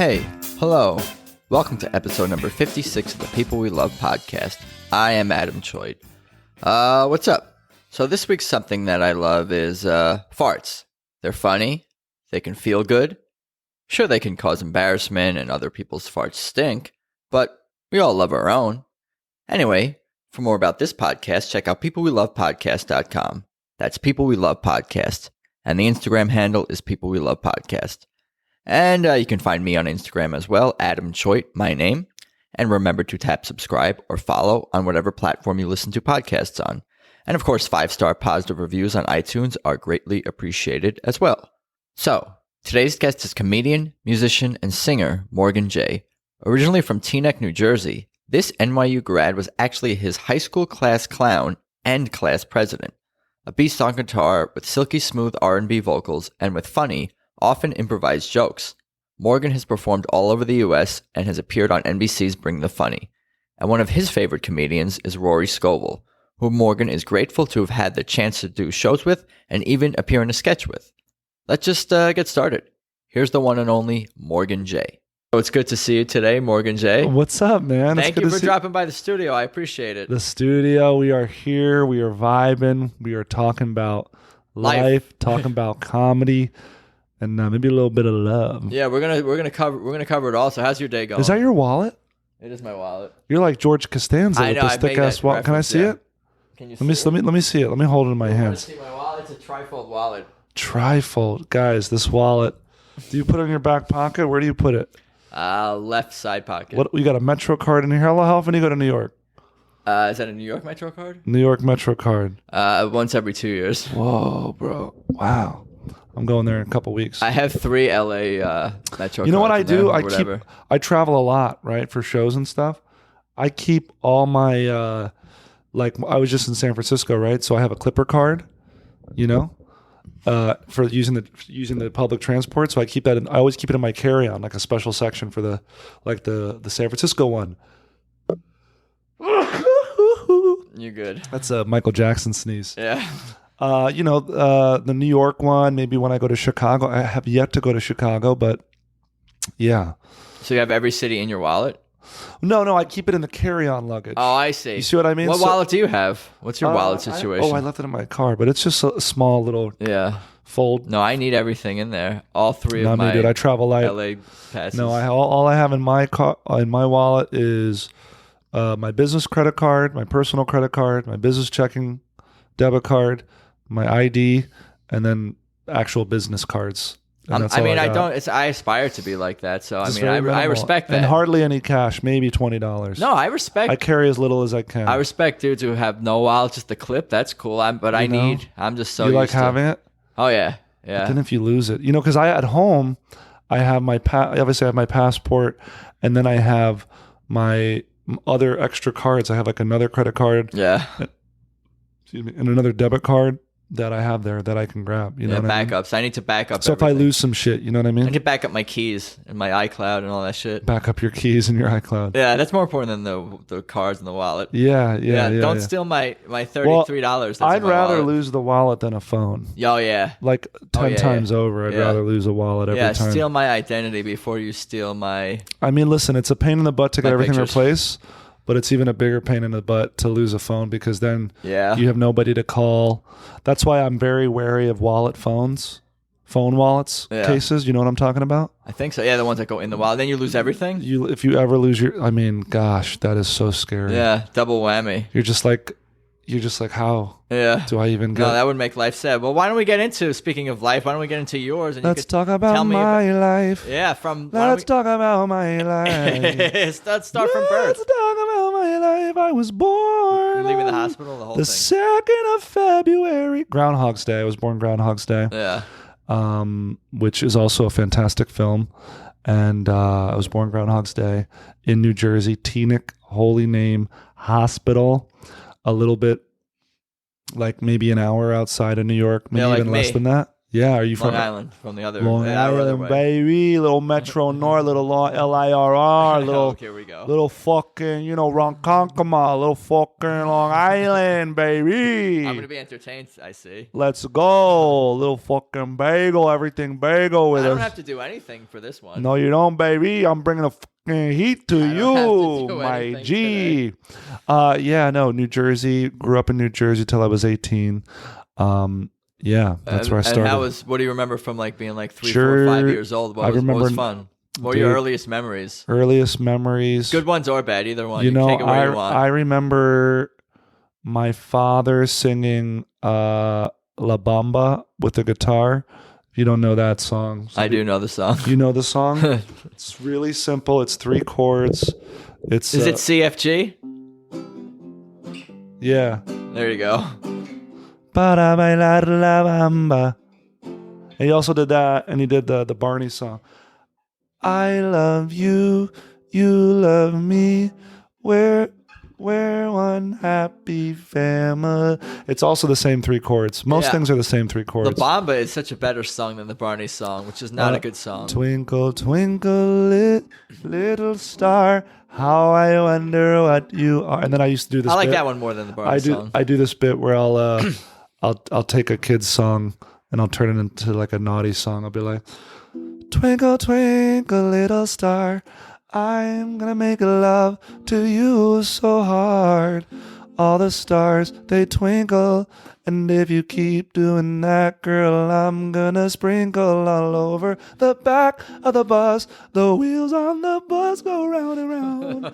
Hey, hello. Welcome to episode number 56 of the People We Love podcast. I am Adam Choid. What's up? So this week's something that I love is farts. They're funny. They can feel good. Sure, they can cause embarrassment and other people's farts stink, but we all love our own. Anyway, for more about this podcast, check out peoplewelovepodcast.com. That's People We Love Podcast. And the Instagram handle is People We Love Podcast. And you can find me on Instagram as well, Adam Choit, my name. And remember to tap subscribe or follow on whatever platform you listen to podcasts on. And of course, 5-star positive reviews on iTunes are greatly appreciated as well. So, today's guest is comedian, musician, and singer Morgan J. Originally from Teaneck, New Jersey, this NYU grad was actually his high school class clown and class president. A beast on guitar with silky smooth R&B vocals and with funny, often improvised jokes. Morgan has performed all over the U.S. and has appeared on NBC's Bring the Funny. And one of his favorite comedians is Rory Scovel, who Morgan is grateful to have had the chance to do shows with and even appear in a sketch with. Let's just get started. Here's the one and only Morgan J. So it's good to see you today, Morgan J. What's up, man? Thank you for dropping by the studio. I appreciate it. The studio, we are here. We are vibing. We are talking about life, talking about comedy. And maybe a little bit of love. Yeah, we're gonna cover it all. So how's your day going? Is that your wallet? It is my wallet. You're like George Costanza with this thick ass wallet. Can I see it? Can you let me see it. Let me hold it in my hands. See my wallet? It's a trifold wallet. Trifold, guys. This wallet. Do you put it in your back pocket? Where do you put it? Left side pocket. What? You got a Metro card in here? How often do you go to New York? Is that a New York Metro card? New York Metro card. Once every 2 years. Whoa, bro! Wow. I'm going there in a couple weeks. I have 3 LA Metro. You know what I do? I travel a lot, right, for shows and stuff. I keep all my like I was just in San Francisco, right? So I have a Clipper card, you know, for using the public transport. So I keep that. I always keep it in my carry-on, like a special section for the San Francisco one. You're good. That's a Michael Jackson sneeze. Yeah. The New York one, maybe when I go to Chicago. I have yet to go to Chicago, but yeah. So you have every city in your wallet? No, I keep it in the carry-on luggage. Oh, I see. You see what I mean? What wallet do you have? What's your wallet situation? I left it in my car, but it's just a small little fold. No, I need everything in there. All 3 of my dude, I travel light. LA passes. No, all I have in my wallet is my business credit card, my personal credit card, my business checking debit card, my ID, and then actual business cards. I aspire to be like that. So, I respect that. And hardly any cash, maybe $20. No, I respect. I carry as little as I can. I respect dudes who have no wallet, just the clip. That's cool. I'm just so you used like to having it? Oh, yeah. Yeah. But then if you lose it, because at home, I have obviously I have my passport, and then I have my other extra cards. I have like another credit card. Yeah. Excuse me, and another debit card that I have there that I can grab. Backups. I need to back up. So everything. if I lose some shit, you know what I mean? I need to back up my keys and my iCloud and all that shit. Back up your keys and your iCloud. Yeah, that's more important than the cards and the wallet. Yeah. Don't steal my $33. I'd rather lose the wallet than a phone. Oh, yeah. Like 10 times over, I'd rather lose a wallet every time. Yeah, steal my identity before you steal my... I mean, listen, it's a pain in the butt to get everything pictures. replaced. But it's even a bigger pain in the butt to lose a phone because then you have nobody to call. That's why I'm very wary of phone wallets cases. You know what I'm talking about? I think so. Yeah, the ones that go in the wallet. Then you lose everything? If you ever lose gosh, that is so scary. Yeah, double whammy. You're just like, how do I even go? No, that would make life sad. Well, why don't we get into, speaking of life, why don't we get into yours? And Let's talk about my life. Yeah, Let's talk about my life. Let's start from birth. Let's talk about my life. I was born. You're leaving the hospital, the whole thing. The 2nd of February. Groundhog's Day. I was born Groundhog's Day. Yeah. Which is also a fantastic film. And I was born Groundhog's Day in New Jersey, Teaneck, holy name, hospital. A little bit, like maybe an hour outside of New York, maybe even less than that. Yeah, are you Long from Island, from the other Long other Island, way. baby? Little Metro North, little LIRR, little Here we go. little fucking, Ronkonkoma, little fucking Long Island, baby. I'm gonna be entertained. I see. Let's go, little fucking bagel, everything bagel with I don't us. have to do anything for this one. No, you don't, baby. I'm bringing the fucking heat to I don't you, have to do my anything G. New Jersey. Grew up in New Jersey till I was 18. Yeah, that's where I started. And what do you remember from like being like 3, 4, 5 years old? What was fun? What were your earliest memories? Earliest memories. Good ones or bad, either one. You can take it where you want. I remember my father singing La Bamba with the guitar. If you don't know that song. I do know the song. You know the song? It's really simple. It's 3 chords. Is it CFG? Yeah. There you go. Para bailar la bamba. And he also did that, and he did the Barney song. I love you, you love me. We're one happy family. It's also the same 3 chords. Most things are the same 3 chords. The Bamba is such a better song than the Barney song, which is not a good song. Twinkle, twinkle, little star, how I wonder what you are. And then I used to do this. I like bit. that one more than the Barney song. I do this bit where I'll take a kid's song and I'll turn it into like a naughty song. I'll be like, twinkle, twinkle, little star, I'm gonna make love to you so hard. All the stars, they twinkle, and if you keep doing that, girl, I'm gonna sprinkle all over the back of the bus. The wheels on the bus go round and round. Oh, no.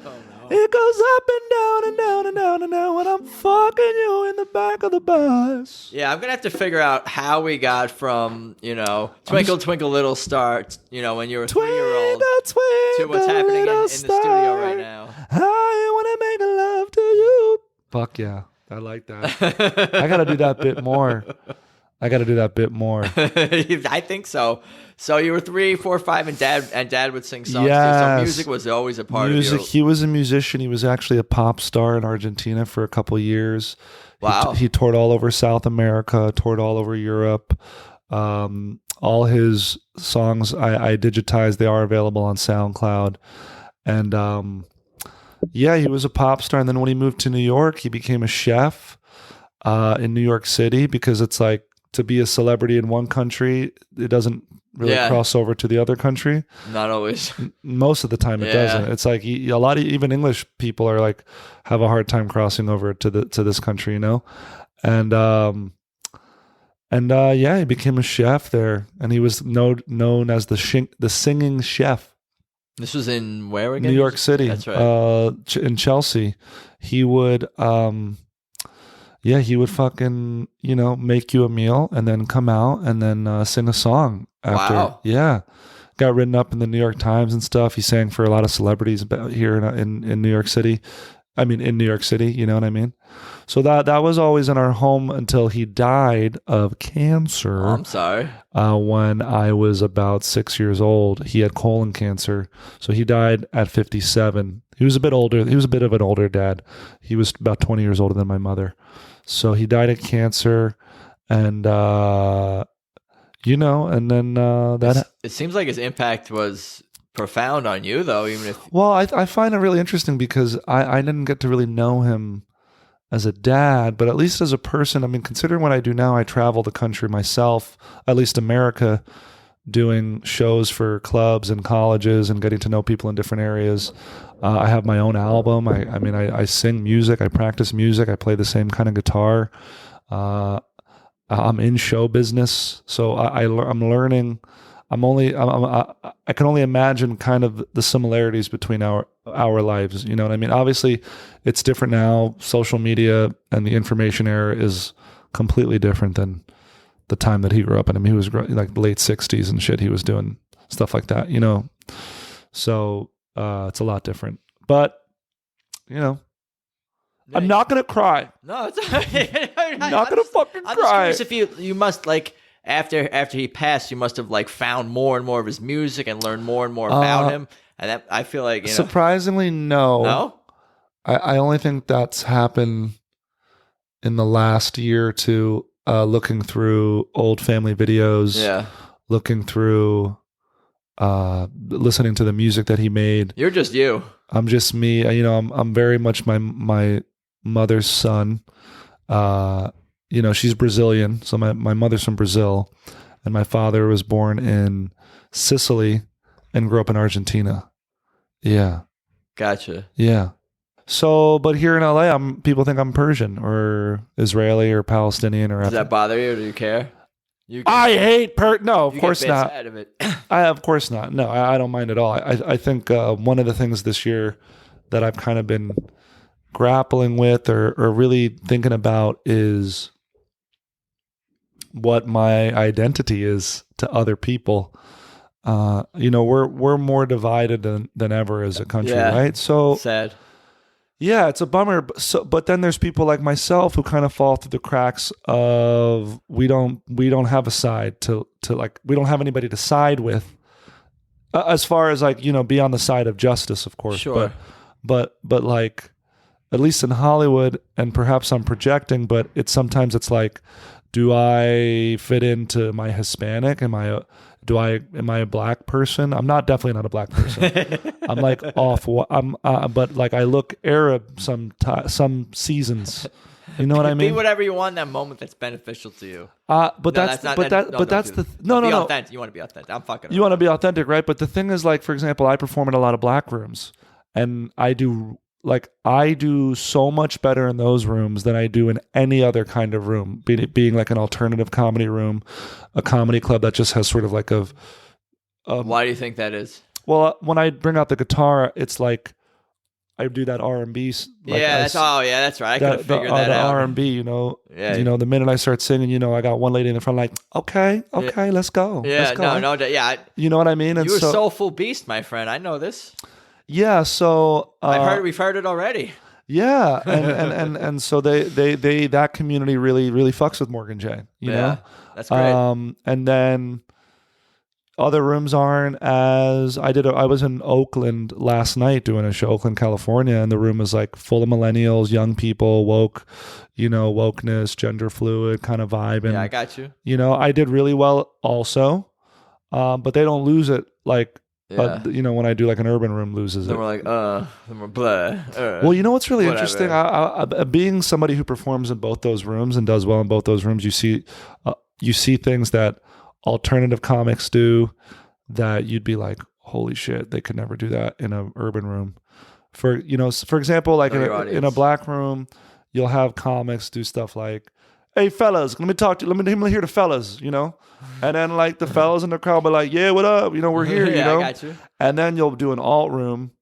It goes up and down and down and down and down when I'm fucking you in the back of the bus. Yeah, I'm going to have to figure out how we got from, Twinkle, Twinkle, Little Star, when you were a 3-year-old, to what's happening in the studio right now. I want to make love to you. Fuck yeah. I like that. I got to do that bit more. I think so. So you were 3, 4, 5, and dad would sing songs too. So music was always a part of your... He was a musician. He was actually a pop star in Argentina for a couple years. Wow. He toured all over South America, toured all over Europe. All his songs I digitized. They are available on SoundCloud. And he was a pop star. And then when he moved to New York, he became a chef in New York City, because it's like, to be a celebrity in one country, it doesn't really cross over to the other country. Not always. Most of the time it doesn't. It's like a lot of even English people are like have a hard time crossing over to this country, And he became a chef there, and he was known as the singing chef. This was in where again? New York City. That's right. In Chelsea. He would he would fucking, make you a meal and then come out and then sing a song after. Wow. Yeah. Got written up in the New York Times and stuff. He sang for a lot of celebrities here in New York City. I mean, in New York City, you know what I mean? So that was always in our home until he died of cancer. Oh, I'm sorry. When I was about 6 years old. He had colon cancer. So he died at 57. He was a bit older. He was a bit of an older dad. He was about 20 years older than my mother. So he died of cancer, and and then that. It seems like his impact was profound on you, though. Even if I find it really interesting because I didn't get to really know him as a dad, but at least as a person. I mean, considering what I do now, I travel the country myself, at least America, doing shows for clubs and colleges and getting to know people in different areas. I have my own album. I sing music. I practice music. I play the same kind of guitar. I'm in show business, so I'm learning. I can only imagine kind of the similarities between our lives. You know what I mean? Obviously, it's different now. Social media and the information era is completely different than the time that he grew up in. I mean, he was like late 60s and shit. He was doing stuff like that, So it's a lot different. But, I'm not going to cry. No, it's I'm not going to fucking cry. I'm just curious if you must, like, after he passed, you must have, like, found more and more of his music and learned more and more about him. And that, I feel like, surprisingly, no. No? I only think that's happened in the last year or two. looking through old family videos, looking through, listening to the music that he made. You're just you. I'm just me. I'm very much my mother's son. She's Brazilian, so my mother's from Brazil, and my father was born in Sicily and grew up in Argentina. Yeah. Gotcha. Yeah. So, but here in LA, people think I'm Persian or Israeli or Palestinian or. Does that bother you? Or do you care? I hate No, of you course get not. Sad of it. Of course not. No, I don't mind at all. I think one of the things this year that I've kind of been grappling with or really thinking about is what my identity is to other people. We're more divided than ever as a country, right? So sad. Yeah, it's a bummer. But then there's people like myself who kind of fall through the cracks of we don't have a side to like, we don't have anybody to side with, as far as like, be on the side of justice, of course. Sure. But like, at least in Hollywood, and perhaps I'm projecting, but sometimes it's like, do I fit into my Hispanic? Am I a black person? I'm definitely not a black person. I'm like but like I look Arab some seasons. You know what I mean? Be whatever you want in that moment that's beneficial to you. You want to be authentic. I'm fucking. You want to be authentic, right? But the thing is, like, for example, I perform in a lot of black rooms, and I do so much better in those rooms than I do in any other kind of room, being like an alternative comedy room, a comedy club that just has sort of like why do you think that is? Well, when I bring out the guitar, it's like I do that R&B. That's right. I could have figured that out. The R&B, the minute I start singing, I got one lady in the front like, okay, let's go. Yeah, let's go. no, you know what I mean? And you're a soulful beast, my friend. I know this. Yeah, so we've heard it already. Yeah, and so they that community really fucks with Morgan J. You know, that's great. And then other rooms aren't as I was in Oakland last night doing a show, Oakland, California, and the room was like full of millennials, young people, woke, wokeness, gender fluid kind of vibe. And I got you. I did really well also, but they don't lose it like. Yeah. When I do like an urban room loses then it. We're like, then we're blah. Well, what's really interesting? I, being somebody who performs in both those rooms and does well in both those rooms, you see things that alternative comics do that you'd be like, holy shit, they could never do that in an urban room. For example, like in a black room, you'll have comics do stuff like, hey fellas, let me talk to you. Let me hear the fellas, and then like the fellas in the crowd be like, yeah, what up? We're here, I got you. And then you'll do an alt room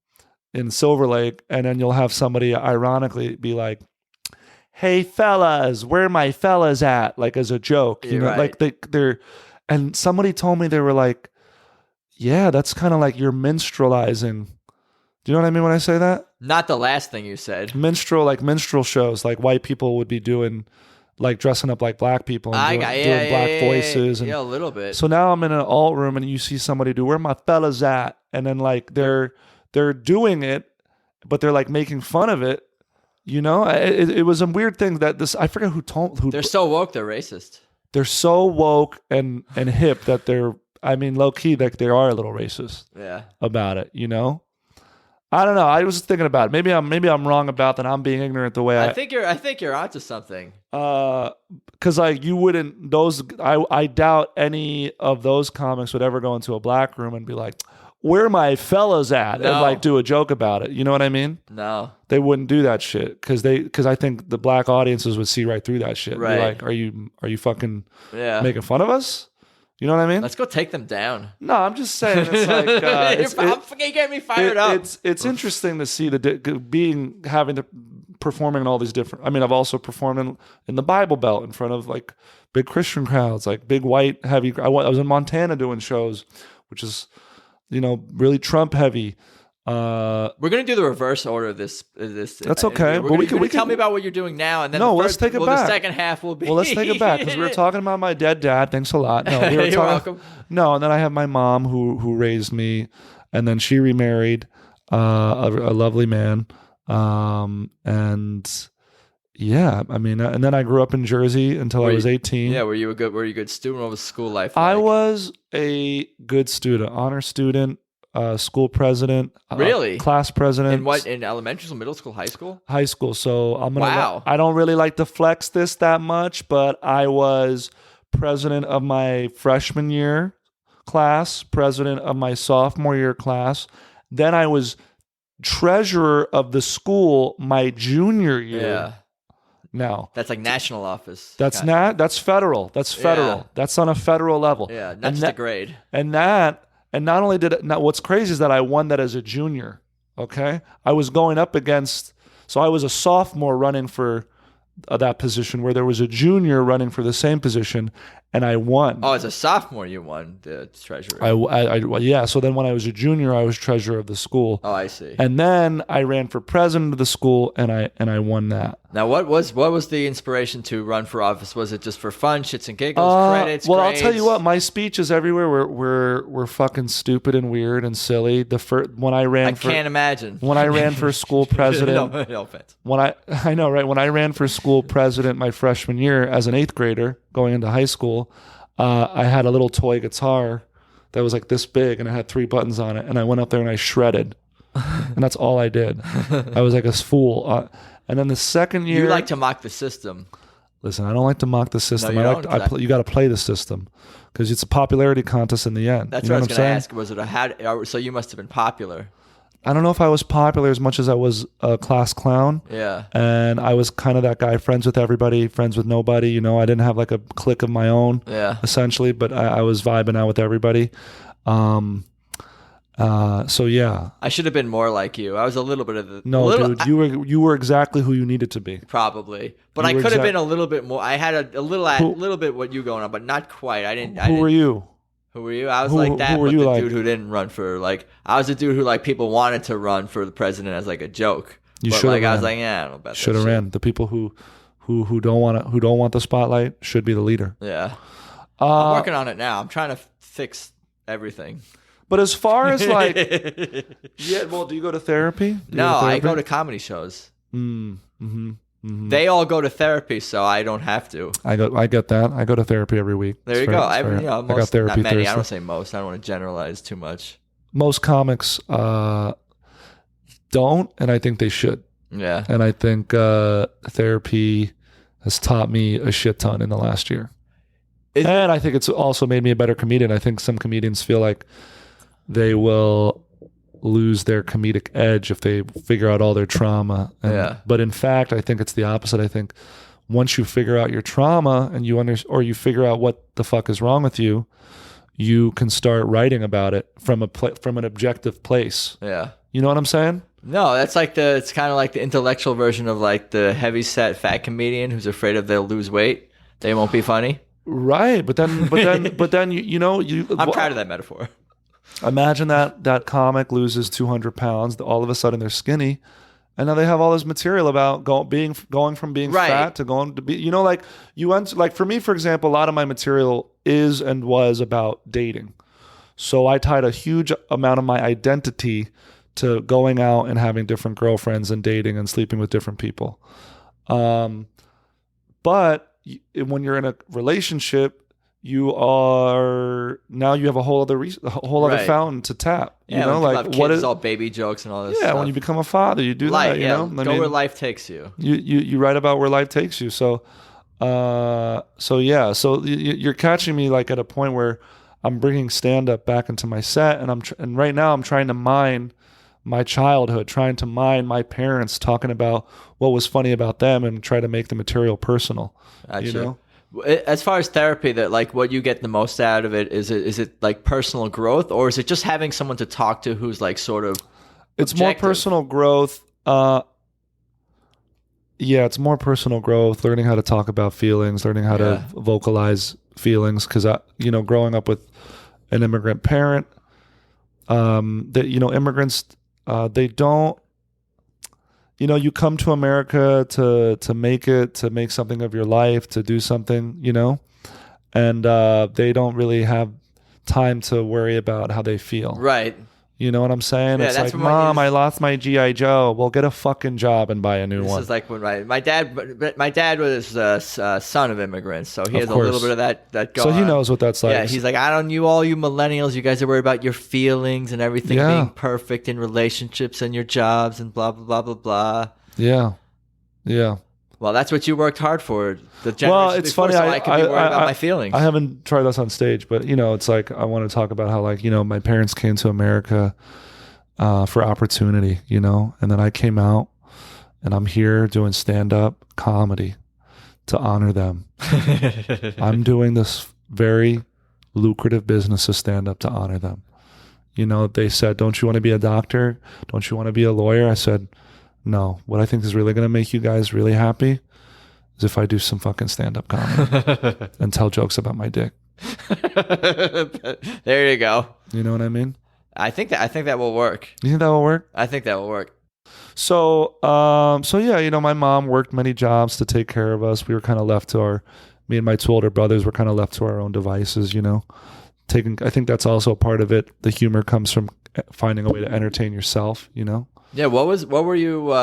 in Silver Lake, and then you'll have somebody ironically be like, hey fellas, where my fellas at? Like as a joke, right. Like they're, and somebody told me, they were like, yeah, that's kind of like you're minstrelizing. Do you know what I mean when I say that? Not the last thing you said. Minstrel shows, like white people would be doing, like dressing up like black people and doing black voices. And a little bit. So now I'm in an alt room and you see somebody do, where my fellas at? And then like they're doing it, but they're like making fun of it. It was a weird thing that I forget who they're so woke, they're racist. They're so woke and hip that low key, like they are a little racist about it, I don't know. I was just thinking about it. Maybe I'm wrong about that. I'm being ignorant the way I think you're onto something. Because like you wouldn't I doubt any of those comics would ever go into a black room and be like, where my fellas at? No. And like do a joke about it. You know what I mean? No, they wouldn't do that shit because I think the black audiences would see right through that shit. Right? Be like, are you fucking making fun of us? You know what I mean? Let's go take them down. No, I'm just saying. It's like you get me fired up. It's interesting to see performing in all these different. I mean, I've also performed in the Bible Belt in front of like big Christian crowds, like big white heavy. I was in Montana doing shows, which is really Trump heavy. We're gonna do the reverse order of this. That's okay. But we can tell me about what you're doing now, and then let's take it back. The second half will be. Well, let's take it back because we were talking about my dead dad. Thanks a lot. No, we were You're welcome. No, and then I have my mom who raised me, and then she remarried a lovely man, and Yeah, I mean, and then I grew up in Jersey until I was 18. Yeah, were you a good student? What was school life I like? was a good student, honor student, school president, Really? class president. In what? In elementary school, middle school, high school? High school. So I'm gonna. Wow. I don't really like to flex this that much, but I was president of my freshman year class, president of my sophomore year class. Then I was treasurer of the school my junior year. Yeah. Now That's like national office. that's that's federal. That's federal. Yeah. That's on a federal level. Yeah, not just a grade. And not only did it. Now, what's crazy is that I won that as a junior. Okay, I was going up against. So I was a sophomore running for that position, where there was a junior running for the same position, and I won. Oh, as a sophomore, you won the treasurer. Yeah. So then when I was a junior, I was treasurer of the school. Oh, I see. And then I ran for president of the school, and I won that. Now, what was the inspiration to run for office? Was it just for fun, shits and giggles, credits? Well, grades? I'll tell you what, my speeches everywhere were fucking stupid and weird and silly. When I can't imagine. When I ran for school president, no offense. I know, right? When I ran for school president my freshman year as an 8th grader going into high school, I had a little toy guitar that was like this big, and it had 3 buttons on it, and I went up there and I shredded, and that's all I did. I was like a fool. And then the second year, You like to mock the system. Listen, I don't like to mock the system. No, you don't? You got to play the system, because it's a popularity contest in the end. That's you know what I was going to saying? ask. Was it so you must have been popular. I don't know if I was popular as much as I was a class clown. Yeah. And I was kind of that guy, friends with everybody, friends with nobody. You know, I didn't have like a clique of my own, essentially, but I was vibing out with everybody. So yeah. I should have been more like you. I was a little bit of the... Dude, you were exactly who you needed to be. Probably. But I could have been a little bit more. I had a little bit what you going on, but not quite. Who were you? Who were you? I was like that, but the dude who didn't run for, like, I was the dude who, like, people wanted to run for the president as, like, a joke. You should have. I was like, yeah, I don't know about that. Should have ran. The people who don't want the spotlight should be the leader. Yeah. I'm working on it now. I'm trying to fix everything. But as far as like, do you go to therapy? I go to comedy shows. They all go to therapy, so I don't have to. I get that. I go to therapy every week. There you go. I got therapy. Not many. Thursday. I don't say most. I don't want to generalize too much. Most comics don't, and I think they should. Yeah. And I think therapy has taught me a shit ton in the last year. And I think it's also made me a better comedian. I think some comedians feel like they will lose their comedic edge if they figure out all their trauma. But in fact, I think it's the opposite. I think once you figure out your trauma and or you figure out what the fuck is wrong with you, you can start writing about it from an objective place. Yeah. You know what I'm saying? No, that's like it's kind of like the intellectual version of like the heavy set fat comedian who's afraid if they'll lose weight, they won't be funny. Right. But then you know, I'm proud of that metaphor. Imagine that comic loses 200 pounds. All of a sudden they're skinny, and now they have all this material about going from being fat to going to be. You know, like like for me, for example, a lot of my material is and was about dating. So I tied a huge amount of my identity to going out and having different girlfriends and dating and sleeping with different people. But when you're in a relationship, you have a whole other fountain to tap. Yeah, you know, like kids, what is all baby jokes and all this. Yeah, stuff. when you become a father, you do that. You know, where life takes you. You write about where life takes you. So you're catching me like at a point where I'm bringing stand up back into my set, and right now I'm trying to mine my childhood, trying to mine my parents, talking about what was funny about them, and try to make the material personal. Gotcha. You know. As far as therapy, that like what you get the most out of it, is it like personal growth, or is it just having someone to talk to who's like sort of it's objective? More personal growth. It's more personal growth, learning how to talk about feelings, learning how to vocalize feelings, because growing up with an immigrant parent, immigrants, they don't, you come to America to make something of your life, to do something, and they don't really have time to worry about how they feel. Right. You know what I'm saying? Yeah, it's that's like, what Mom, I lost my GI Joe. Well, get a fucking job and buy a new one. This is like when my dad was a son of immigrants, so he has a little bit of that going. So he knows what that's like. Yeah, he's like, I don't all you millennials, you guys are worried about your feelings and everything being perfect in relationships and your jobs and blah blah blah blah blah. Yeah, yeah. Well, that's what you worked hard for. The generation it's before, funny. So I could be worried about my feelings. I haven't tried this on stage, but it's like I want to talk about how my parents came to America for opportunity, and then I came out and I'm here doing stand-up comedy to honor them. I'm doing this very lucrative business of stand-up to honor them. They said, don't you want to be a doctor? Don't you want to be a lawyer? I said, no. What I think is really going to make you guys really happy is if I do some fucking stand-up comedy and tell jokes about my dick. There you go. You know what I mean? I think that will work. You think that will work? I think that will work. So yeah, my mom worked many jobs to take care of us. We were kind of left to me and my two older brothers were kind of left to our own devices, I think that's also a part of it. The humor comes from finding a way to entertain yourself, Yeah, what were you?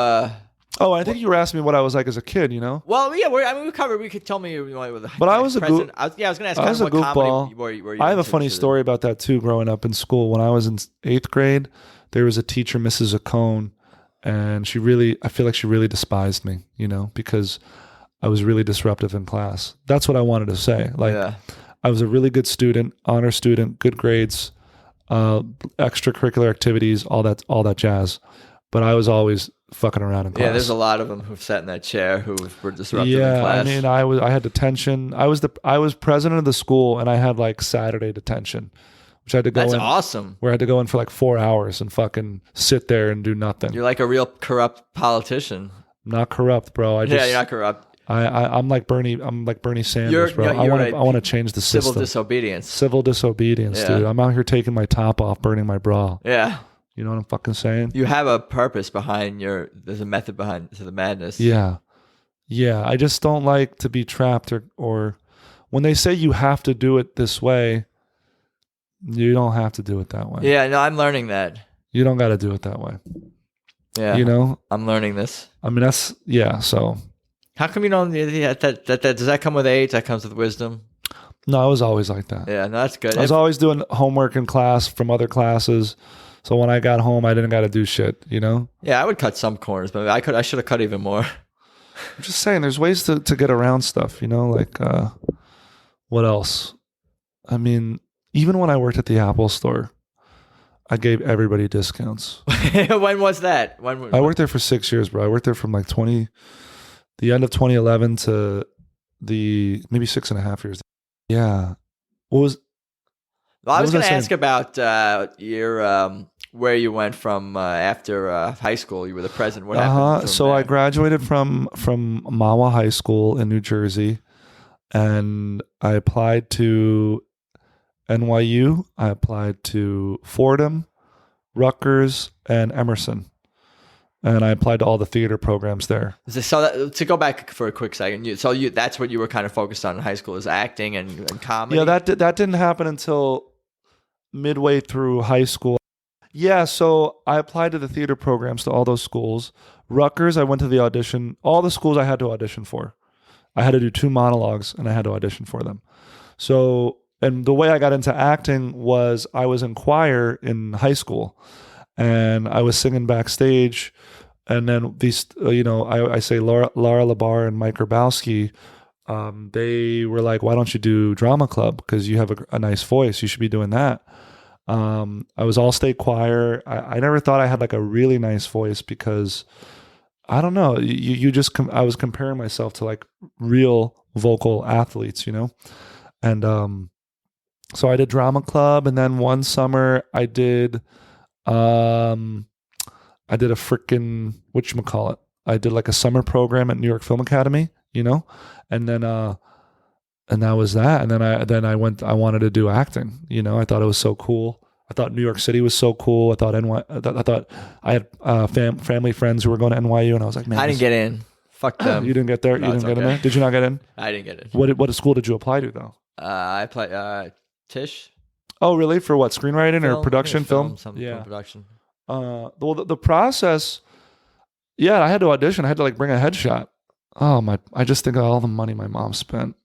I think you were asking me what I was like as a kid, Well, yeah, we covered. We could tell me. But I was a goof. I was going to ask. I was a goofball. Were you I have a funny story about that too. Growing up in school, when I was in 8th grade, there was a teacher, Mrs. Acone, and I feel like she really despised me, because I was really disruptive in class. That's what I wanted to say. I was a really good student, honor student, good grades, extracurricular activities, all that jazz. But I was always fucking around in class. Yeah, there's a lot of them who've sat in that chair who were disruptive in class. Yeah, I mean, I had detention. I was president of the school, and I had like Saturday detention, which I had to go in. That's awesome. Where I had to go in for like 4 hours and fucking sit there and do nothing. You're like a real corrupt politician. I'm not corrupt, bro. Yeah, you're not corrupt. I'm like Bernie. I'm like Bernie Sanders, bro. I want to change the system. Civil disobedience, yeah. Dude. I'm out here taking my top off, burning my bra. Yeah. You know what I'm fucking saying? You have a purpose behind there's a method behind to the madness. Yeah. Yeah. I just don't like to be trapped or when they say you have to do it this way, you don't have to do it that way. Yeah, no, I'm learning that. You don't got to do it that way. Yeah. I'm learning this. I mean, so. How come you don't, that does that come with age? That comes with wisdom? No, I was always like that. Yeah, no, that's good. I was always doing homework in class from other classes. So when I got home, I didn't got to do shit, Yeah, I would cut some corners, but I should have cut even more. I'm just saying, there's ways to get around stuff, like, what else? I mean, even when I worked at the Apple store, I gave everybody discounts. When was that? I worked there for 6 years, bro. I worked there from like the end of 2011 to maybe 6.5 years. Yeah. I was going to ask about your where you went from after high school. You were the president. What happened? So I graduated from Mawa High School in New Jersey, and I applied to NYU. I applied to Fordham, Rutgers, and Emerson. And I applied to all the theater programs there. So to go back for a quick second, that's what you were kind of focused on in high school, is acting and comedy? Yeah, that didn't happen until midway through high school. Yeah, so I applied to the theater programs to all those schools. Rutgers, I went to the audition. All the schools I had to audition for. I had to do 2 monologues, and I had to audition for them. So, and the way I got into acting was I was in choir in high school, and I was singing backstage. And then these, I say Laura Labar and Mike Grabowski, they were like, why don't you do drama club? Because you have a nice voice. You should be doing that. I was all state choir. I never thought I had like a really nice voice because I don't know. I was comparing myself to like real vocal athletes, and, so I did drama club. And then one summer I did a freaking, whatchamacallit, I did like a summer program at New York Film Academy, and then, and that was that. And then I wanted to do acting, I thought it was so cool. I thought New York City was so cool. I thought I had family friends who were going to NYU, and I was like, man, I didn't get in. Fuck them. You didn't get there? No, you didn't get in there? Did you not get in? I didn't get in. What school did you apply to though? I applied Tisch. Oh, really? For what? Screenwriting Film? or production? Film? Film production. Well, the process. Yeah, I had to audition. I had to like bring a headshot. Oh my! I just think of all the money my mom spent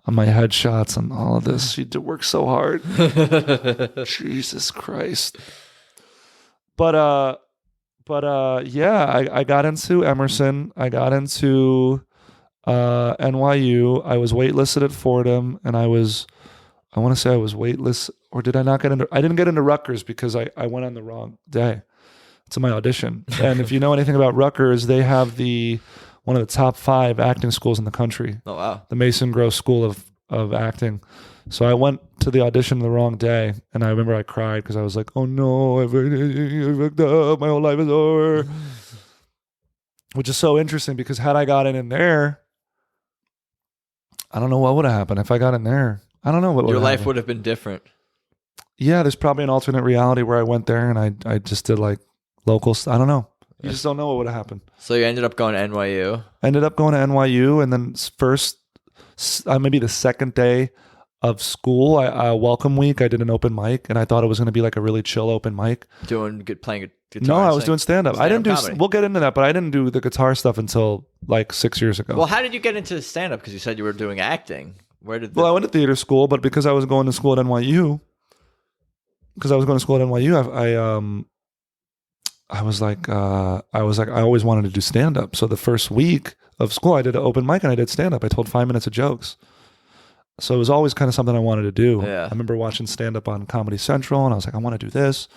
on my headshots and all of this. She did work so hard. Jesus Christ. But yeah, I got into Emerson. I got into NYU. I was waitlisted at Fordham, and I want to say I was waitlist, or did I not get into? I didn't get into Rutgers because I went on the wrong day to my audition. And if you know anything about Rutgers, they have one of the top 5 acting schools in the country. Oh wow! The Mason Gross School of Acting. So I went to the audition the wrong day, and I remember I cried because I was like, "Oh no, I fucked up. My whole life is over." Which is so interesting because had I gotten in there, I don't know what would have happened if I got in there. I don't know what would your life happened. would have been different. Yeah, there's probably an alternate reality where I went there and I just did like local. I don't know. You just don't know what would have happened. So you ended up going to NYU. Ended up going to NYU, and then maybe the second day of school, welcome week, I did an open mic, and I thought it was going to be like a really chill open mic. Playing guitar. No, I was doing stand-up. I didn't do. Comedy. We'll get into that, but I didn't do the guitar stuff until like 6 years ago. Well, how did you get into stand-up? Because you said you were doing acting. Well, I went to theater school, but because I was going to school at NYU, I was like, I always wanted to do stand-up. So the first week of school, I did an open mic and I did stand-up. I told 5 minutes of jokes. So it was always kind of something I wanted to do. Yeah. I remember watching stand-up on Comedy Central, and I was like, I want to do this.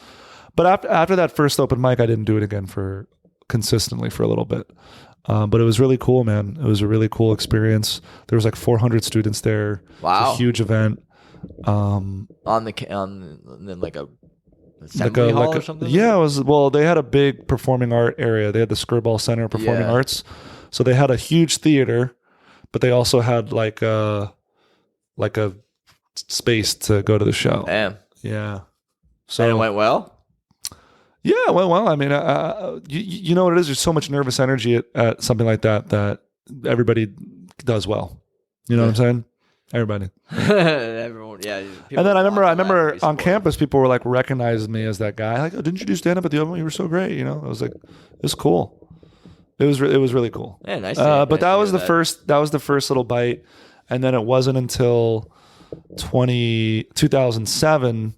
But after that first open mic, I didn't do it again consistently for a little bit. But it was really cool, man. It was a really cool experience. There was like 400 students there. Wow. It was a huge event. On like a assembly hall or something? Yeah, it was. Well, they had a big performing art area. They had the Skirball Center of Performing Arts. So they had a huge theater, but they also had like a space to go to the show. Damn. Yeah. So and it went well? Yeah, it went well. I mean, you know what it is? There's so much nervous energy at something like that everybody does well. You know what I'm saying? Everybody. Everyone, yeah. And then I remember on campus, people were like recognizing me as that guy. Like, oh, didn't you do stand up at the open? You were so great. You know, I was like, it was cool. It was really cool. Yeah, nice. But that was the first. That was the first little bite, and then it wasn't until 2007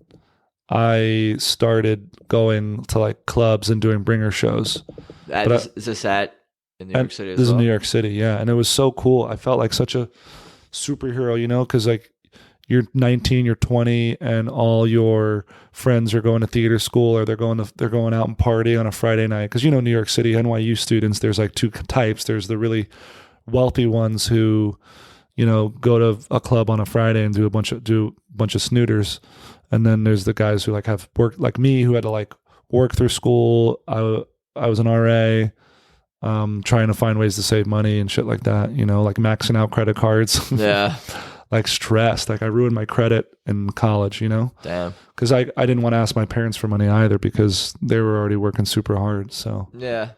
I started going to like clubs and doing bringer shows. Is this in New York City as well? This is New York City, yeah. And it was so cool. I felt like such a superhero, you know, because like you're 19, you're 20, and all your friends are going to theater school, or they're going out and party on a Friday night. Because you know, New York City NYU students, there's like 2 types. There's the really wealthy ones who, you know, go to a club on a Friday and do a bunch of snooters, and then there's the guys who like have worked, like me, who had to like work through school. I was an RA. Trying to find ways to save money and shit like that, you know, like maxing out credit cards. Yeah. Like stressed. Like I ruined my credit in college, you know? Damn. Because I didn't want to ask my parents for money either because they were already working super hard. So yeah.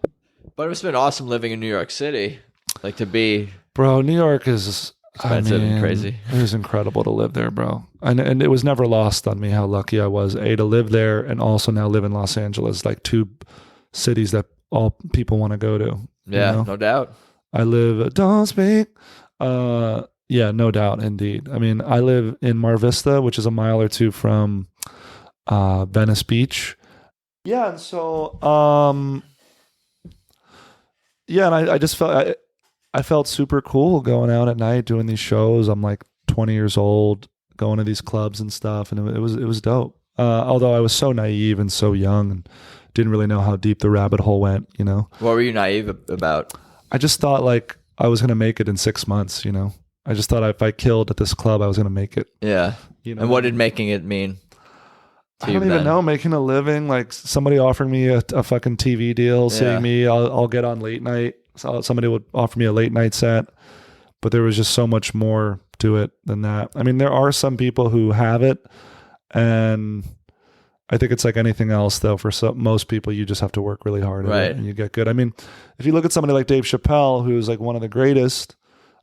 But it's been awesome living in New York City. Like to be... Bro, New York is... expensive and crazy. It was incredible to live there, bro. And it was never lost on me how lucky I was, to live there and also now live in Los Angeles, like 2 cities that all people want to go to. Yeah, you know? No doubt. I live, don't speak. Yeah, no doubt, indeed. I mean, I live in Mar Vista, which is a mile or 2 from Venice Beach. Yeah, and so, and I just felt, I felt super cool going out at night doing these shows. I'm like 20 years old, going to these clubs and stuff, and it was dope. Although I was so naive and so young and didn't really know how deep the rabbit hole went, you know. What were you naive about? I just thought like I was going to make it in 6 months, you know. I just thought if I killed at this club, I was going to make it. Yeah. You know? And what did making it mean? I don't even know. Making a living, like somebody offered me a fucking TV deal, seeing me, I'll get on late night. So somebody would offer me a late night set, but there was just so much more to it than that. I mean, there are some people who have it, and I think it's like anything else, though. For most people, you just have to work really hard at it and you get good. I mean, if you look at somebody like Dave Chappelle, who's like one of the greatest,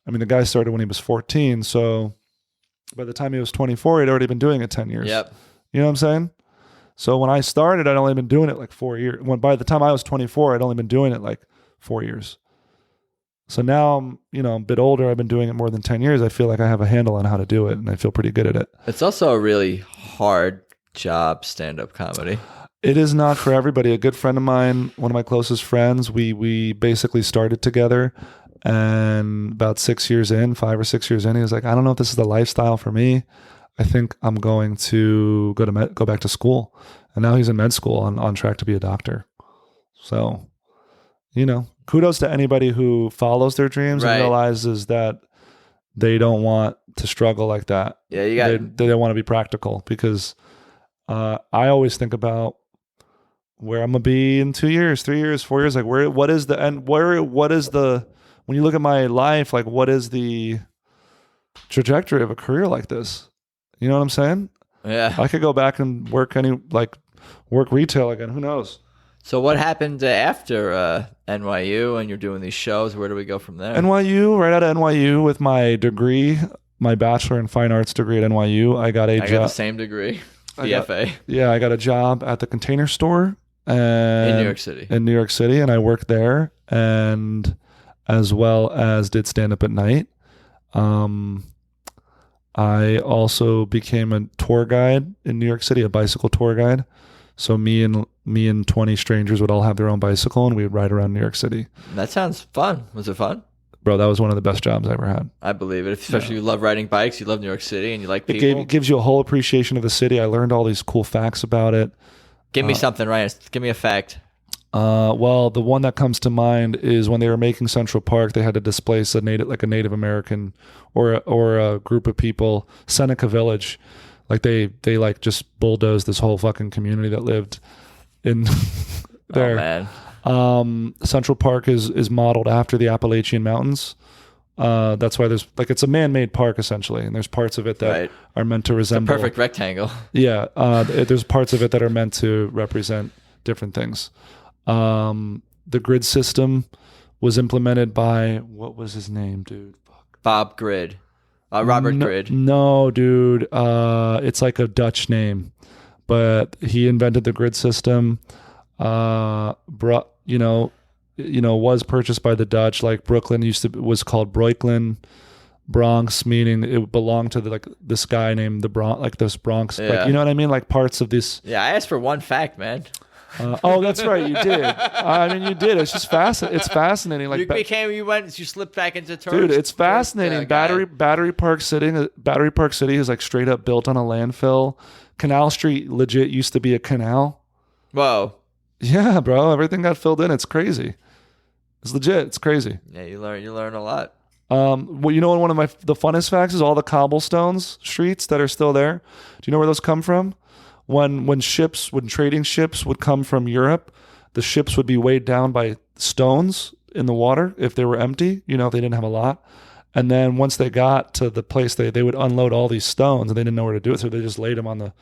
I mean, the guy started when he was 14, so By the time he was 24, he'd already been doing it 10 years. Yep. You know what I'm saying? So when I started, I'd only been doing it like 4 years. By the time I was 24, I'd only been doing it like 4 years. So now I'm a bit older. I've been doing it more than 10 years. I feel like I have a handle on how to do it, and I feel pretty good at it. It's also a really hard job, stand-up comedy. It is not for everybody. A good friend of mine, one of my closest friends, we basically started together, and about 5 or 6 years in, he was like, I don't know if this is the lifestyle for me. I think I'm going to go back to school. And now he's in med school on track to be a doctor. So, kudos to anybody who follows their dreams and realizes that they don't want to struggle like that. Yeah, they don't want to be practical, because I always think about where I'm gonna be in 2 years, 3 years, 4 years. Like, what is the end? When you look at my life, like, what is the trajectory of a career like this? You know what I'm saying? Yeah. I could go back and work retail again. Who knows? So what happened after NYU, and you're doing these shows? Where do we go from there? NYU, right out of NYU with my degree, my Bachelor in Fine Arts degree at NYU. I got the same degree, BFA. I got a job at the Container Store in New York City. And I worked there, and as well as did stand up at night. I also became a tour guide in New York City, a bicycle tour guide. So me and 20 strangers would all have their own bicycle, and we would ride around New York City. That sounds fun. Was it fun? Bro, that was one of the best jobs I ever had. I believe it. Especially you love riding bikes, you love New York City, and you like people. It gives you a whole appreciation of the city. I learned all these cool facts about it. Give me something, Ryan. Give me a fact. Well, the one that comes to mind is when they were making Central Park, they had to displace a Native American or a group of people, Seneca Village. Like they like just bulldozed this whole fucking community that lived in there. Oh, man. Central Park is modeled after the Appalachian Mountains. That's why it's a man-made park essentially, and there's parts of it that are meant to resemble a perfect rectangle. Yeah, there's parts of it that are meant to represent different things. The grid system was implemented by, what was his name, dude? Fuck. Bob Grid. Robert Grid. No, dude. It's like a Dutch name, but he invented the grid system. Was purchased by the Dutch. Like Brooklyn was called Breukelen. Bronx, meaning it belonged to this guy named the Bronx, like this Bronx. Yeah. Like, you know what I mean? Like parts of this. Yeah, I asked for one fact, man. Oh, that's right. You did. I mean, you did. It's just fascinating. It's fascinating. Like you slipped back into tourist. Dude, it's fascinating. Battery Park City is like straight up built on a landfill. Canal Street legit used to be a canal. Whoa. Yeah, bro. Everything got filled in. It's crazy. It's legit. It's crazy. Yeah, you learn a lot. Well, one of the funnest facts is all the cobblestones streets that are still there. Do you know where those come from? When trading ships would come from Europe, the ships would be weighed down by stones in the water if they were empty, if they didn't have a lot. And then once they got to the place, they would unload all these stones, and they didn't know where to do it, so they just laid them on the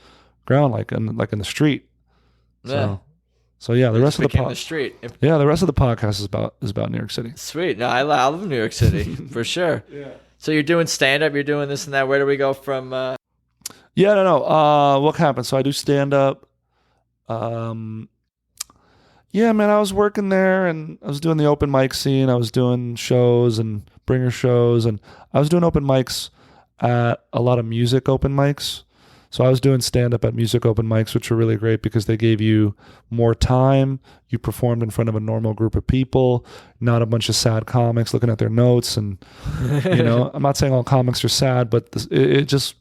ground like in the street. Yeah. So yeah, the rest of the street. Yeah, the rest of the podcast is about New York City. Sweet. No, I love New York City for sure. Yeah. So you're doing stand up, you're doing this and that. Where do we go from? Yeah, no. What happened? So I do stand up. Yeah, man, I was working there, and I was doing the open mic scene. I was doing shows and bringer shows, and I was doing open mics at a lot of music open mics. So I was doing stand up at music open mics, which were really great because they gave you more time. You performed in front of a normal group of people, not a bunch of sad comics looking at their notes. And I'm not saying all comics are sad, but it was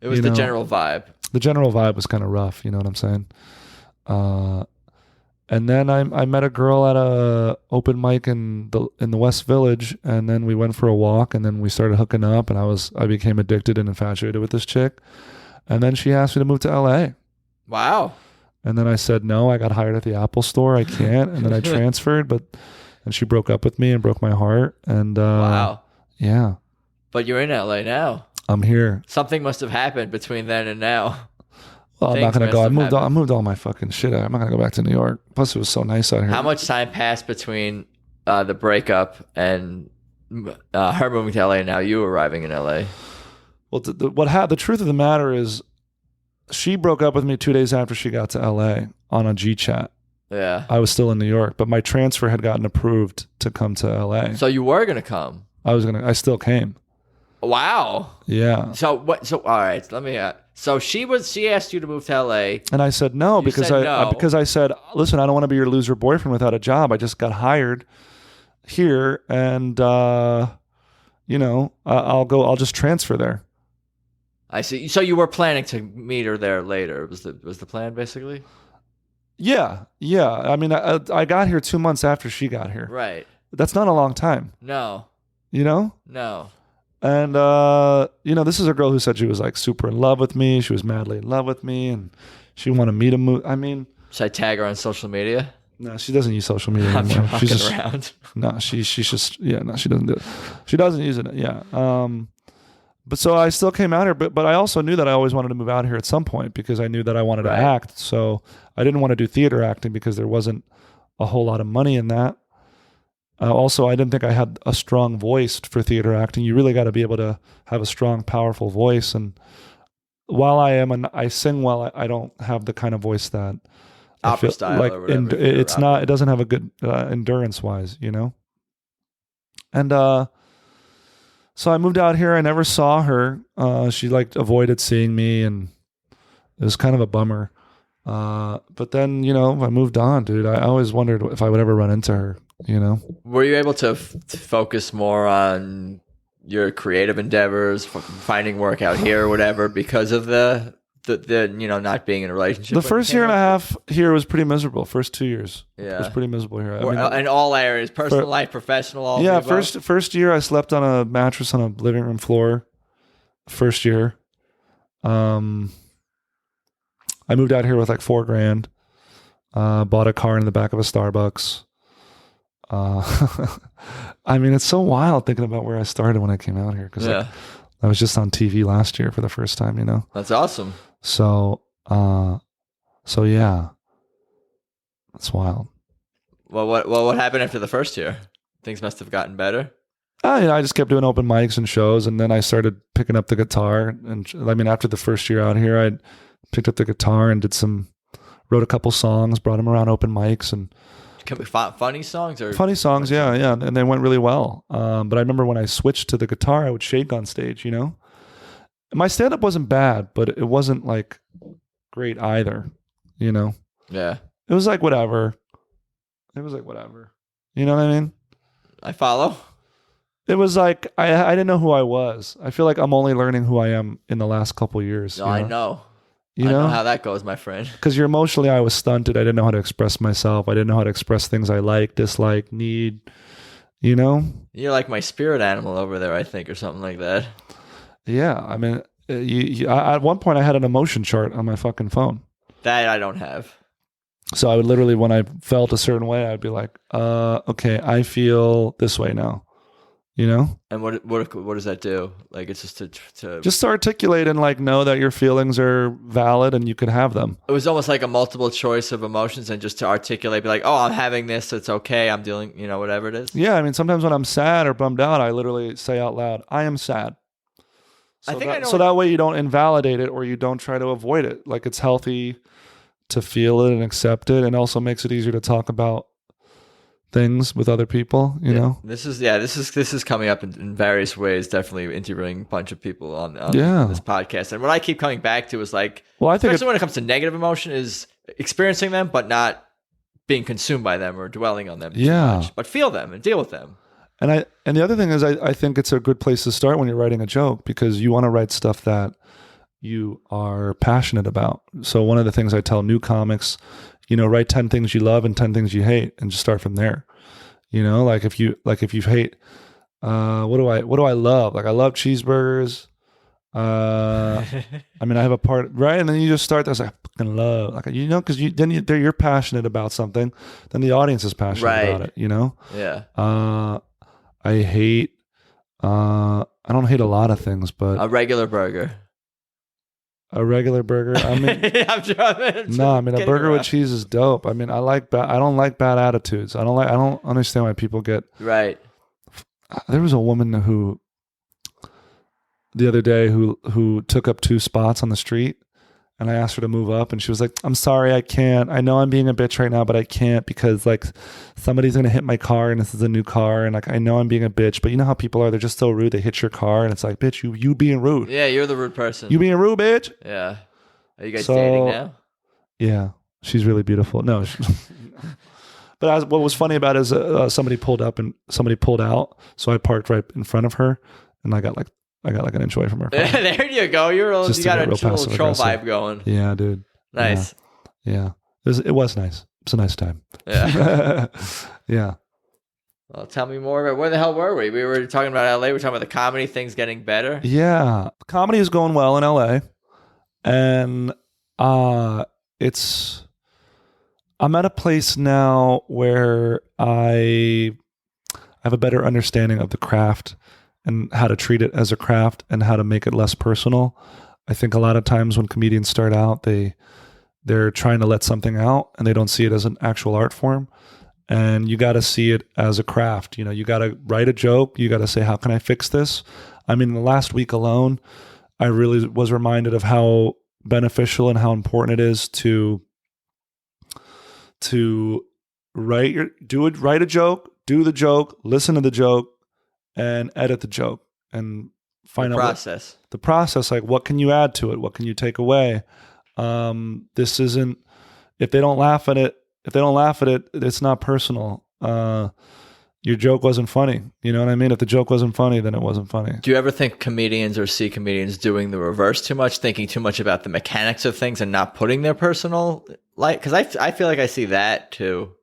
the general vibe. The general vibe was kind of rough. You know what I'm saying? And then I met a girl at a open mic in the West Village, and then we went for a walk, and then we started hooking up, and I became addicted and infatuated with this chick. And then she asked me to move to LA. Wow. And then I said no. I got hired at the Apple Store. I can't. And then I transferred, and she broke up with me and broke my heart. And wow. Yeah. But you're in LA now. I'm here. Something must have happened between then and now. Well, I'm not going to go. I moved all my fucking shit out. I'm not going to go back to New York. Plus, it was so nice out here. How much time passed between the breakup and her moving to LA and now you arriving in LA? Well, the truth of the matter is, she broke up with me 2 days after she got to LA on a G chat. Yeah. I was still in New York, but my transfer had gotten approved to come to LA. So you were gonna come. I still came. Wow. Yeah. So what? So all right. Let me. So she asked you to move to LA, and I said no because I said, listen, I don't want to be your loser boyfriend without a job. I just got hired here, and I'll just transfer there. I see. So you were planning to meet her there later. Was the plan basically? Yeah. I mean, I got here 2 months after she got here. Right. That's not a long time. No. No. And, this is a girl who said she was like super in love with me. She was madly in love with me, and she wanted me to move. I mean, should I tag her on social media? No, she doesn't use social media anymore. She's just around. No, she's just she doesn't do it. She doesn't use it. Yeah. But so I still came out here, but I also knew that I always wanted to move out here at some point because I knew that I wanted to act. So I didn't want to do theater acting because there wasn't a whole lot of money in that. Also, I didn't think I had a strong voice for theater acting. You really got to be able to have a strong, powerful voice. And while I sing well, I don't have the kind of voice that opera style like. Or whatever, it's not. It doesn't have a good endurance wise, And so I moved out here. I never saw her. She avoided seeing me, and it was kind of a bummer. But then I moved on, dude. I always wondered if I would ever run into her. Were you able to focus more on your creative endeavors, finding work out here or whatever, because of the not being in a relationship? The first year and a half here was pretty miserable. First 2 years, it was pretty miserable here. In all areas, personal life, professional, all. Yeah, first year I slept on a mattress on a living room floor. First year, I moved out here with like $4,000. Bought a car in the back of a Starbucks. I mean, it's so wild thinking about where I started when I came out here because I was just on TV last year for the first time. That's awesome. So yeah, that's wild. Well, what happened after the first year? Things must have gotten better. I just kept doing open mics and shows, and then I started picking up the guitar. And I mean, after the first year out here, I picked up the guitar and wrote a couple songs, brought them around open mics, and funny songs or funny songs, yeah, and they went really well. But I remember when I switched to the guitar, I would shake on stage. My stand-up wasn't bad, but it wasn't like great either. Yeah, it was like whatever. You know what I mean? I follow. It was like I didn't know who I was. I feel like I'm only learning who I am in the last couple of years. No, I know. I know how that goes, my friend. Because emotionally, I was stunted. I didn't know how to express myself. I didn't know how to express things I like, dislike, need. You're like my spirit animal over there, I think, or something like that. Yeah, I mean, at one point, I had an emotion chart on my fucking phone. That I don't have. So I would literally, when I felt a certain way, I'd be like, okay, I feel this way now. And what does that do? Like, it's just to articulate and know that your feelings are valid and you can have them. It was almost like a multiple choice of emotions, and just to articulate, be like, oh, I'm having this, it's okay, I'm dealing, whatever it is. Yeah, I mean, sometimes when I'm sad or bummed out, I literally say out loud, I am sad. So that way you don't invalidate it or you don't try to avoid it. Like, it's healthy to feel it and accept it, and also makes it easier to talk about things with other people. This is coming up in various ways. Definitely interviewing a bunch of people on this podcast, and what I keep coming back to is like, I think especially when it comes to negative emotion, is experiencing them but not being consumed by them or dwelling on them too much, but feel them and deal with them. And the other thing is, I think it's a good place to start when you're writing a joke, because you want to write stuff that you are passionate about. So one of the things I tell new comics, write 10 things you love and 10 things you hate, and just start from there. Like if you hate, what do I love? Like, I love cheeseburgers. I mean, I have a part, right? And then you just start, that's like, I fucking love, like, because you're passionate about something, then the audience is passionate about it, Yeah. I hate, I don't hate a lot of things, but a regular burger. A regular burger. I mean, a burger with cheese is dope. I mean, I don't like bad attitudes. I don't understand why people get right. There was a woman who the other day who took up 2 spots on the street, and I asked her to move up, and she was like, "I'm sorry, I can't. I know I'm being a bitch right now, but I can't because like somebody's gonna hit my car, and this is a new car, and like I know I'm being a bitch, but you know how people are. They're just so rude. They hit your car, and it's like, bitch, you being rude. Yeah, you're the rude person. You being rude, bitch. Yeah. Are you guys dating now? Yeah, she's really beautiful. No." But what was funny about it is somebody pulled up and somebody pulled out, so I parked right in front of her, and I got like an inch away from her car. There you go. You got a little troll vibe going. Yeah, dude. Nice. Yeah. It was nice. It was a nice time. Yeah. Yeah. Well, tell me more about where the hell were we? We were talking about LA. We were talking about the comedy things getting better. Yeah. Comedy is going well in LA. And I'm at a place now where I have a better understanding of the craft and how to treat it as a craft and how to make it less personal. I think a lot of times when comedians start out, they're trying to let something out and they don't see it as an actual art form. And you got to see it as a craft. You know, you got to write a joke. You got to say, how can I fix this? I mean, the last week alone, I really was reminded of how beneficial and how important it is to write a joke, do the joke, listen to the joke, and edit the joke and find out the process. Like, what can you add to it? What can you take away? This isn't, if they don't laugh at it, it's not personal. Your joke wasn't funny. You know what I mean? If the joke wasn't funny, then it wasn't funny. Do you ever think comedians or see comedians doing the reverse too much, thinking too much about the mechanics of things and not putting their personal light? Because I feel like I see that too,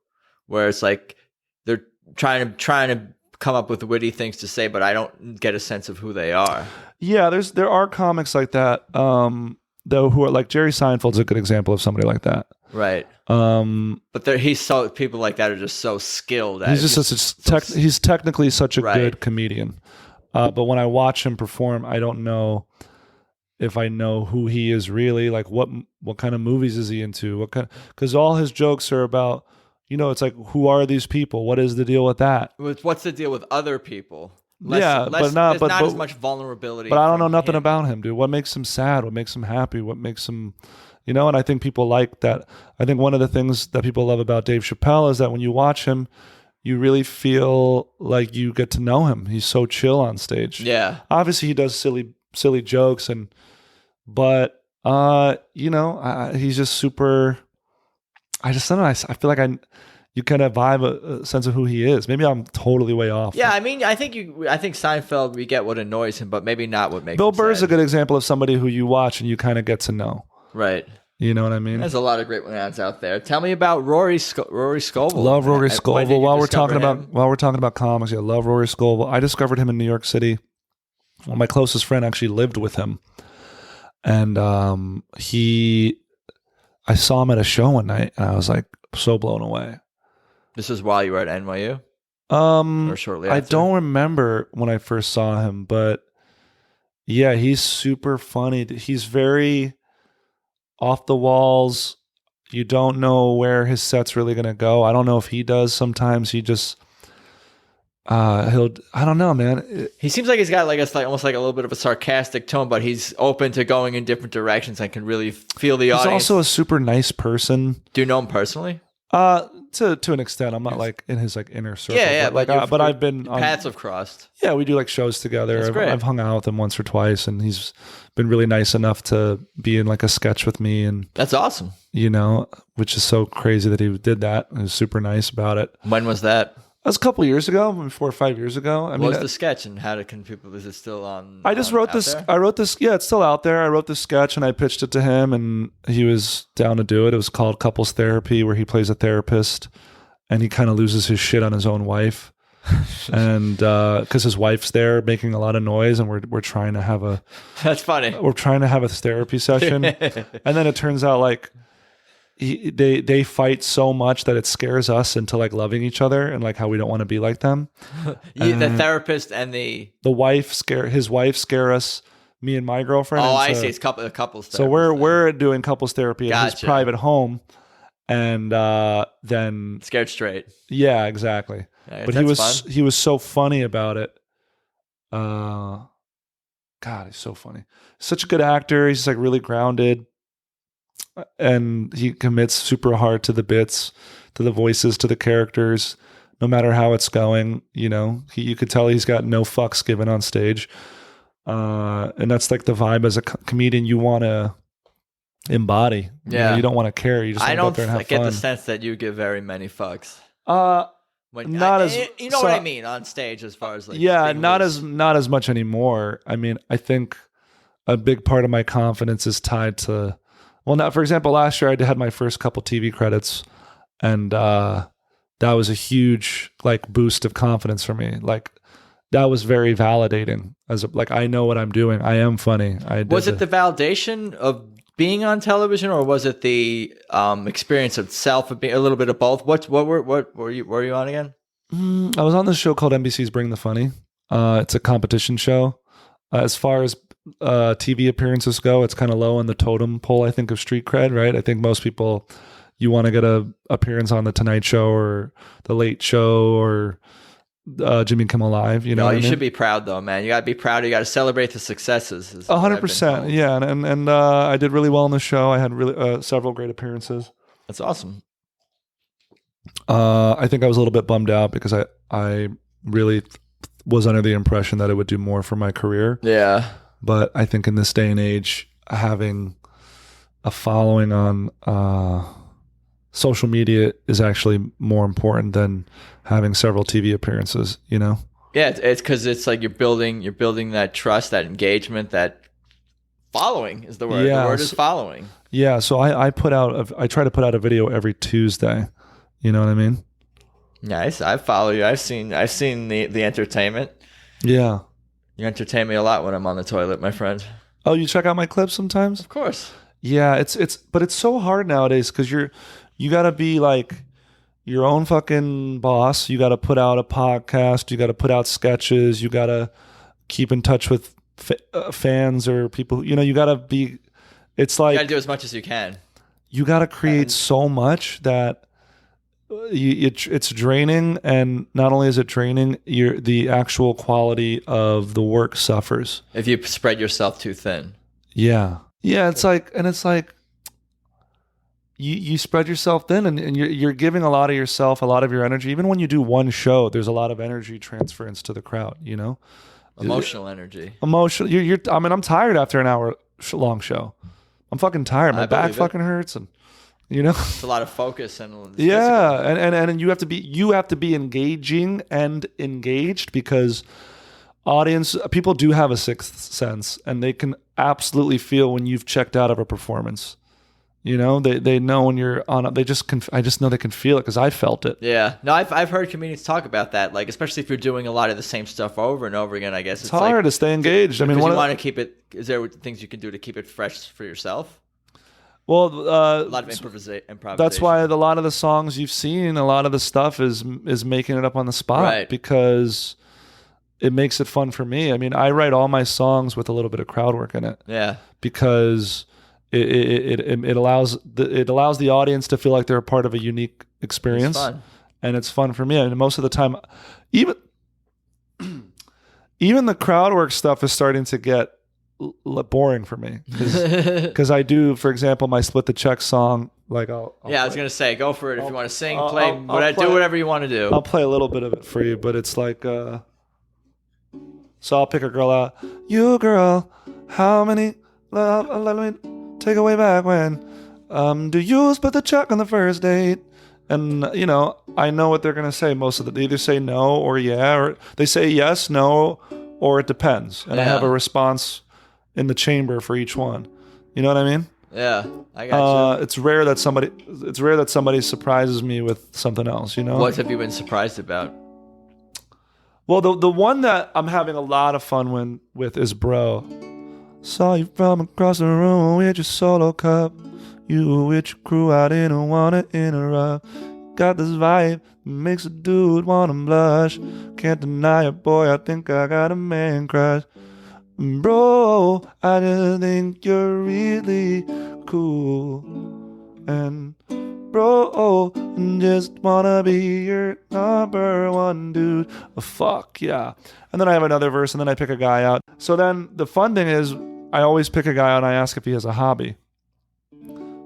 where it's like they're trying to come up with witty things to say, but I don't get a sense of who they are. Yeah, there are comics like that, though, who are like Jerry Seinfeld's a good example of somebody like that. Right. But people like that are just so skilled at he's technically such a good comedian. But when I watch him perform, I don't know if I know who he is really, like what kind of movies is he into? Because all his jokes are about, you know, it's like, who are these people? What is the deal with that? What's the deal with other people? But not as much vulnerability. But I don't know nothing about him, dude. What makes him sad? What makes him happy? What makes him, you know? And I think people like that. I think one of the things that people love about Dave Chappelle is that when you watch him, you really feel like you get to know him. He's so chill on stage. Yeah. Obviously, he does silly jokes, but you know, he's just super. I don't know. I feel like you kind of vibe a sense of who he is. Maybe I'm totally way off. Yeah, I mean, I think Seinfeld, we get what annoys him, but maybe not what makes Bill him Burr's sad. a good example of somebody who you watch and you kind of get to know. Right. You know what I mean? There's a lot of great ones out there. Tell me about Rory Scovel. Love Rory Scovel. While we're talking about comics, yeah, love Rory Scovel. I discovered him in New York City. Well, my closest friend actually lived with him, and I saw him at a show one night, and I was like so blown away. This is while you were at NYU? Or shortly after? I don't remember when I first saw him, but yeah, he's super funny. He's very off the walls. You don't know where his set's really going to go. I don't know if he does. Sometimes he just, I don't know, man. He seems like he's got almost like a little bit of a sarcastic tone, but he's open to going in different directions and can really feel the audience. He's also a super nice person. Do you know him personally? To an extent. I'm not like in his like inner circle. Yeah, but I've been paths have crossed. Yeah, we do like shows together. That's great. I've hung out with him once or twice, and he's been really nice enough to be in like a sketch with me, and that's awesome. You know, which is so crazy that he did that. He was super nice about it. When was that? That was a couple of years ago, 4 or 5 years ago. What was the sketch, and can people? Is it still on? I just wrote this. I wrote this. Yeah, it's still out there. I wrote this sketch and I pitched it to him, and he was down to do it. It was called Couples Therapy, where he plays a therapist, and he kind of loses his shit on his own wife, and because his wife's there making a lot of noise, and we're trying to have a. That's funny. We're trying to have a therapy session, and then it turns out like. They fight so much that it scares us into like loving each other and like how we don't want to be like them. The therapist and the his wife scare us, me and my girlfriend. Oh, I see. It's couples therapy. So we're doing couples therapy at his private home, and then scared straight. Yeah, exactly. Yeah, but he was so funny about it. God, he's so funny. Such a good actor. He's like really grounded, and he commits super hard to the bits, to the voices, to the characters, no matter how it's going. You could tell he's got no fucks given on stage. And that's like the vibe as a comedian you want to embody. Yeah. You don't want to care. You just want to go out there and have get fun. the sense that you give very many fucks. You know what I mean on stage as far as like not as much anymore. I mean, I think a big part of my confidence is tied to, for example, last year I had my first couple TV credits, and that was a huge like boost of confidence for me. Like that was very validating I know what I'm doing. I am funny. Was it the validation of being on television, or was it the experience itself of being a little bit of both? What were you on again? I was on this show called NBC's Bring the Funny. It's a competition show. As far as TV appearances go, it's kind of low on the totem pole, I think, of street cred, right? I think most people, you want to get an appearance on The Tonight Show or The Late Show or Jimmy Kimmel Live. You should be proud though, man. You got to be proud. You got to celebrate the successes. 100%. Yeah, and I did really well on the show. I had really several great appearances. That's awesome. I think I was a little bit bummed out because I really was under the impression that it would do more for my career. Yeah. But I think in this day and age, having a following on social media is actually more important than having several TV appearances, Yeah, it's because it's like you're building that trust, that engagement, that following is the word. Yeah, the word is following. Yeah, so I try to put out a video every Tuesday. You know what I mean? Nice. I follow you. I've seen the entertainment. Yeah. You entertain me a lot when I'm on the toilet, my friend. Oh, you check out my clips sometimes? Of course. Yeah, but it's so hard nowadays because you got to be like your own fucking boss. You got to put out a podcast. You got to put out sketches. You got to keep in touch with fans or people. You got to be. It's like you got to do as much as you can. You got to create so much that it's draining, and not only is it draining, the actual quality of the work suffers if you spread yourself too thin. Yeah. It's like you spread yourself thin, and you're giving a lot of yourself, a lot of your energy. Even when you do one show, there's a lot of energy transference to the crowd. Emotional energy. I'm tired after an hour long show. I'm fucking tired. My back fucking hurts, and it's a lot of focus and and you have to be engaging and engaged, because people do have a sixth sense, and they can absolutely feel when you've checked out of a performance. They know when you're on. I just know they can feel it because I felt it. Yeah, no, I've heard comedians talk about that. Like, especially if you're doing a lot of the same stuff over and over again. I guess it's hard to stay engaged. I mean, you want to keep it. Is there things you can do to keep it fresh for yourself? Well, a lot of improvisation. That's why a lot of the songs you've seen, a lot of the stuff is making it up on the spot, right? Because it makes it fun for me. I mean, I write all my songs with a little bit of crowd work in it. Yeah, because it allows the audience to feel like they're a part of a unique experience, and it's fun for me. And most of the time, even the crowd work stuff is starting to get boring for me, because I do, for example, my Split the Check song. Like I was gonna say, go for it if you want to sing, do whatever you want to do. I'll play a little bit of it for you, but it's like, so I'll pick a girl out. You girl, how many? Let me take away back when. Do you split the check on the first date? And I know what they're gonna say. Most of they either say no or yeah, or they say yes, no, or it depends. And I have a response in the chamber for each one. You know what I mean? Yeah, I got you. It's rare that somebody surprises me with something else. What have you been surprised about? Well, the one that I'm having a lot of fun with is Bro. Saw you from across the room with your solo cup. You with your crew, I didn't wanna interrupt. Got this vibe, makes a dude wanna blush. Can't deny it, boy, I think I got a man crush. Bro, I just think you're really cool. And bro, just wanna be your number one dude. Fuck yeah. And then I have another verse, and then I pick a guy out. So then the fun thing is I always pick a guy and I ask if he has a hobby.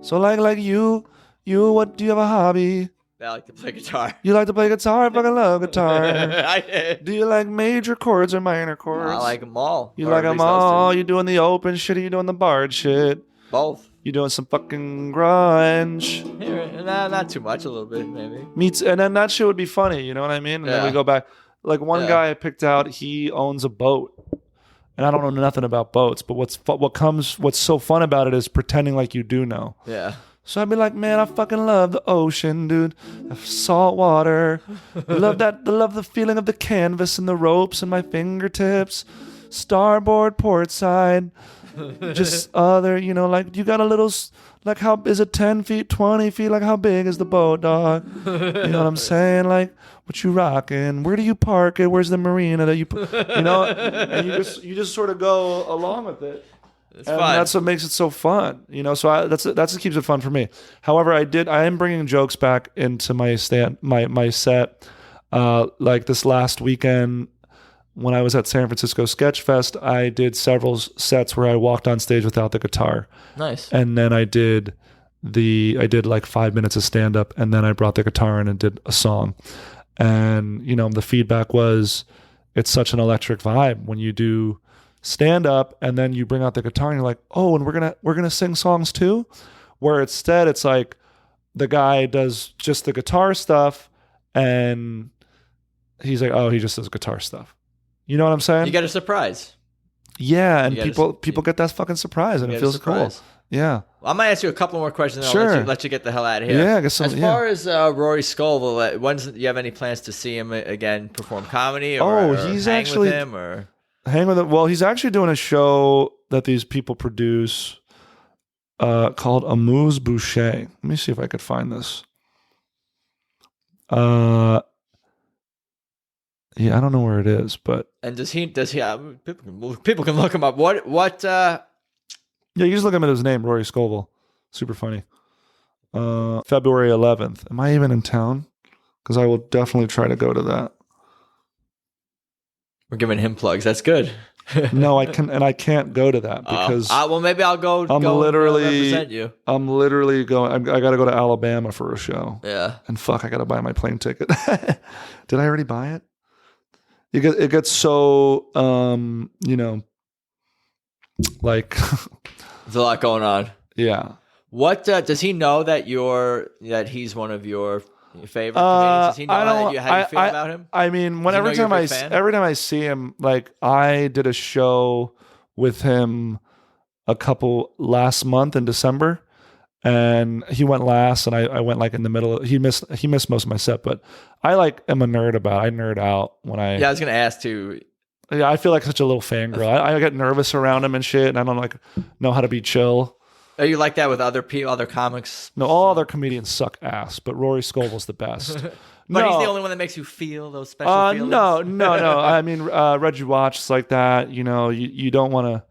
So like you, what do you have a hobby? I like to play guitar. You like to play guitar? I fucking love guitar. I did. Do you like major chords or minor chords? I like them all. You like them all? You doing the open shit or you doing the barred shit? Both. You doing some fucking grunge? Not too much, a little bit maybe. And then that shit would be funny, you know what I mean? And then we go back. Like one guy I picked out, he owns a boat. And I don't know nothing about boats, but what's so fun about it is pretending like you do know. Yeah. So I'd be like, man, I fucking love the ocean, dude. Salt water. Love the feeling of the canvas and the ropes and my fingertips. Starboard, port side. Just other, like you got a little, like how, is it 10 feet, 20 feet? Like how big is the boat, dog? You know what I'm saying? Like, what you rocking? Where do you park it? Where's the marina that you put, and you just sort of go along with it. It's and fun. That's what makes it so fun, so that's what keeps it fun for me. However, I am bringing jokes back into my set. Like this last weekend when I was at San Francisco Sketch Fest, I did several sets where I walked on stage without the guitar. Nice. And then I did like 5 minutes of stand up, and then I brought the guitar in and did a song. And the feedback was it's such an electric vibe when you do stand up and then you bring out the guitar and you're like, oh, and we're gonna sing songs too, where instead it's like the guy does just the guitar stuff and he's like, oh, he just does guitar stuff. You know what I'm saying? You get a surprise. Yeah, and people get that fucking surprise and it feels cool. Yeah. Well, I might ask you a couple more questions and sure. I'll let you get the hell out of here. Yeah, I guess so. As far as Rory Scovel, do you have any plans to see him again perform comedy or he's hang actually with him or hang with him? Well, he's actually doing a show that these people produce called Amuse Boucher. Let me see if I could find this. Yeah, I don't know where it is, but and does he people can look him up. What yeah, you just look him at his name, Rory Scovel. Super funny. February 11th. Am I even in town? Because I will definitely try to go to that. We're giving him plugs. That's good. No, I can't go to that because well, maybe I'll go. Represent you. I'm literally going. I got to go to Alabama for a show. Yeah. And fuck, I got to buy my plane ticket. Did I already buy it? It gets so like there's a lot going on. Yeah. What does he know that he's one of your favorite comedians? Does he know how you feel about him? I mean, every time I see him, like I did a show with him last month in December, and he went last, and I went like in the middle. He missed most of my set, but I am a nerd about it. I nerd out when I. Yeah, I was gonna ask too. Yeah, I feel like such a little fangirl. I get nervous around him and shit, and I don't know how to be chill. Are you like that with other people, other comics? No, all other comedians suck ass, but Rory Scovel's the best. But he's the only one that makes you feel those special feelings. No. I mean, Reggie Watts like that. You don't want to.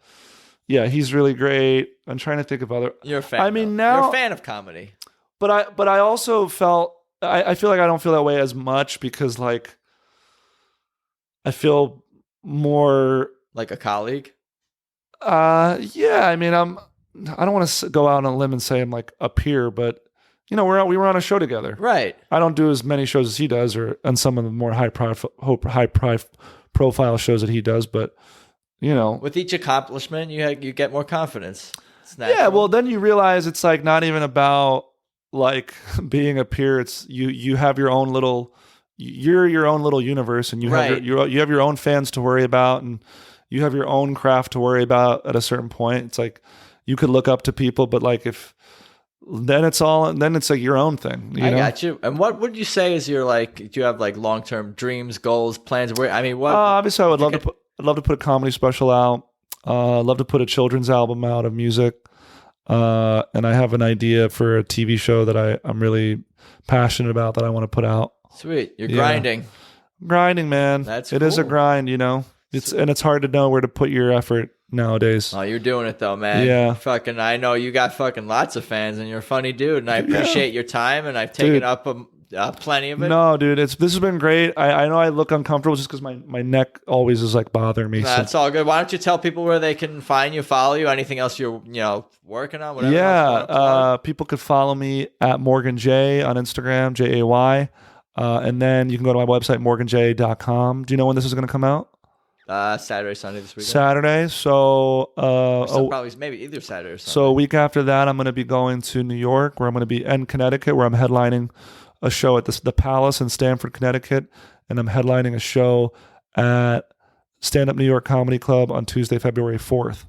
Yeah, he's really great. I'm trying to think of other. You're a fan. I mean, now you're a fan of comedy. But I also felt I feel like I don't feel that way as much because like I feel more like a colleague. Yeah. I mean, I don't want to go out on a limb and say I'm like a peer, but we were on a show together. Right. I don't do as many shows as he does, or on some of the more high profile shows that he does, but with each accomplishment, you get more confidence. Yeah. Well, then you realize it's like not even about like being a peer. It's you have your own little. You're your own little universe, and you have your own fans to worry about, and you have your own craft to worry about. At a certain point, it's like you could look up to people, but like then it's like your own thing. I got you. And what would you say is your do you have like long term dreams, goals, plans? What? Obviously, I'd love to put a comedy special out. Love to put a children's album out of music. And I have an idea for a TV show that I'm really passionate about that I want to put out. Sweet. You're grinding. Grinding, man. It is a grind, It's hard to know where to put your effort nowadays. Oh, you're doing it though, man. Yeah. I know you got fucking lots of fans and you're a funny dude and I appreciate your time and I've taken up Plenty of it? No, dude. This has been great. I know I look uncomfortable just because my neck always is like bothering me. That's all good. Why don't you tell people where they can find you, follow you, anything else you're working on, whatever. Yeah, people could follow me at Morgan J on Instagram, Jay. And then you can go to my website, morganj.com. Do you know when this is going to come out? Saturday, Sunday this weekend. Saturday. So, probably maybe either Saturday or Sunday. So a week after that, I'm going to be going to New York, where I'm going to be in Connecticut, where I'm headlining a show at the Palace in Stamford, Connecticut, and I'm headlining a show at Stand Up New York Comedy Club on Tuesday, February 4th.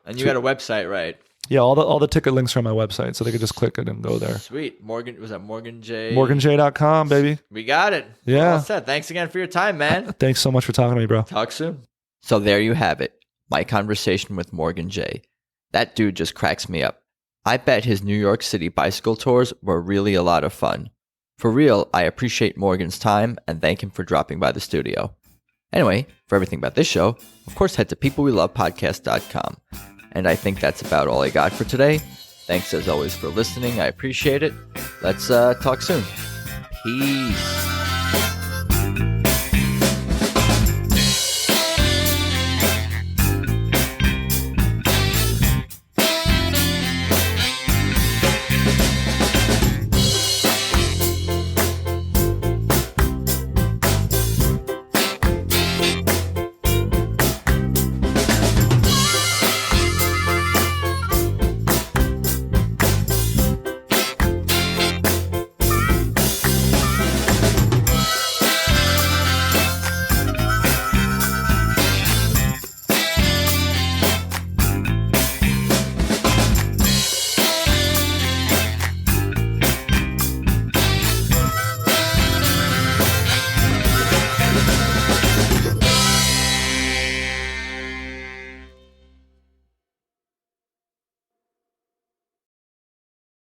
And you got a website, right? Yeah, all the ticket links are on my website, so they could just click it and go there. Sweet. Was that Morgan J? MorganJ.com, baby. We got it. Yeah. Well said. Thanks again for your time, man. Thanks so much for talking to me, bro. Talk soon. So there you have it. My conversation with Morgan J. That dude just cracks me up. I bet his New York City bicycle tours were really a lot of fun. For real, I appreciate Morgan's time and thank him for dropping by the studio. Anyway, for everything about this show, of course, head to peoplewelovepodcast.com. And I think that's about all I got for today. Thanks as always for listening. I appreciate it. Let's talk soon. Peace.